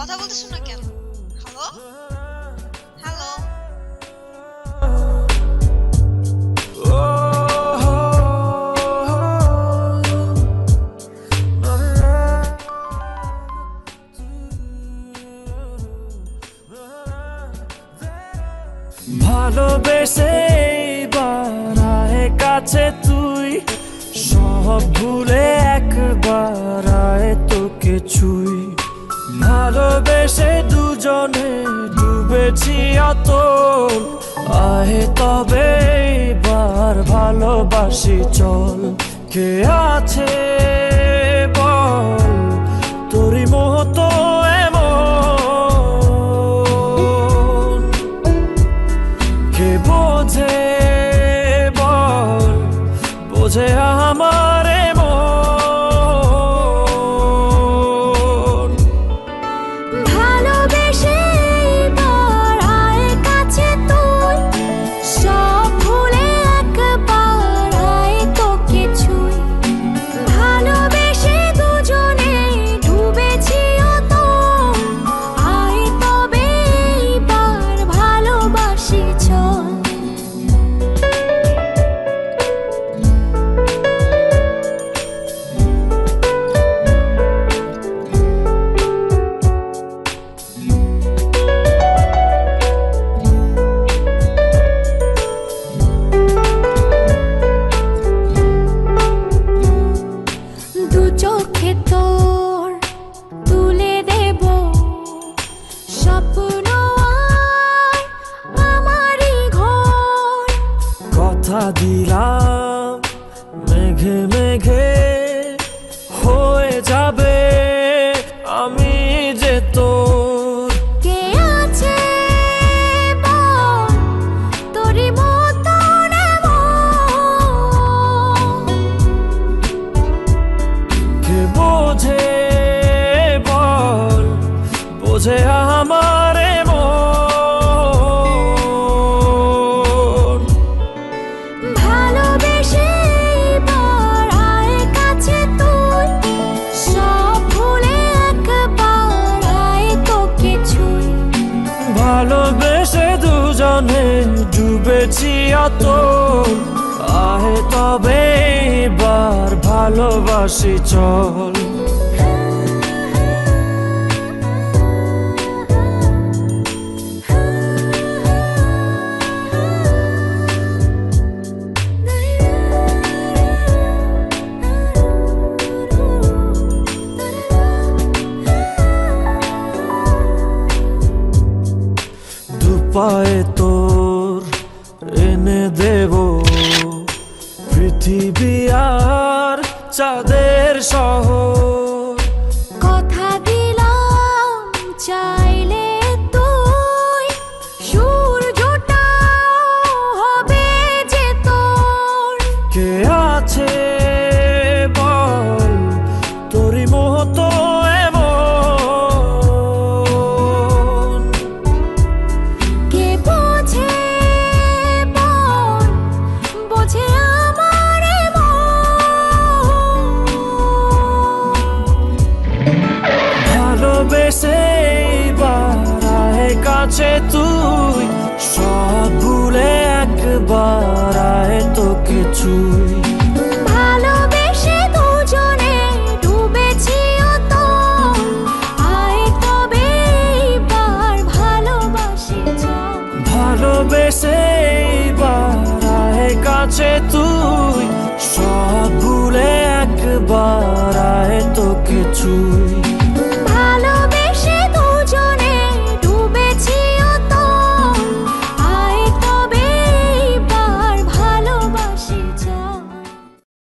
কথা বলতেছো না কেন? Hello hello. ভালোবেসে বাড়ায় কাছে তুই, সব ভুলে একবার আয় তোকে ছুই। ভালোবেসে দুজনে ডুবেছি অতল, আয় তবে এবার ভালোবাসি চল। কে আছে বল তোরই মতো এমন, কে বোঝে বল বোঝে আমার মন। ভালোবেসে বাড়ায় কাছে তুই, সব ভুলে একবার আয় তোকে ছুই। ভালোবেসে দুজনে ডুবেছি অতল, আয় তবে এবার ভালোবাসি চল। দু চোখে তোর তুলে দেব স্বপ্ন আর আমারই ঘর। কথা দিলাম মেঘে মেঘে হয়ে যাবে আমি যে তোর। কে আছে বল তোরই মতন এমন, কে বোঝে বল বোঝে আমার মন। ভালোবেসে বাড়ায় কাছে তুই, সব ভুলে একবার আয় তোকে ছুই। ভালোবেসে দুজনে ডুবেছি অতল, আহে তবে এবার ভালোবাসি চল। দুপায়ে তোর এনে দেব পৃথিবী আর চাঁদের শহর। কথা দিলাম চাইলে তুই সূর্যটাও হবে যে তোর। কে আছে বল তোরই মতো এমন, কে বোঝে বল বোঝে আমার মন। ভালোবেসে বাড়ায় কাছে তুই, সব ভুলে একবার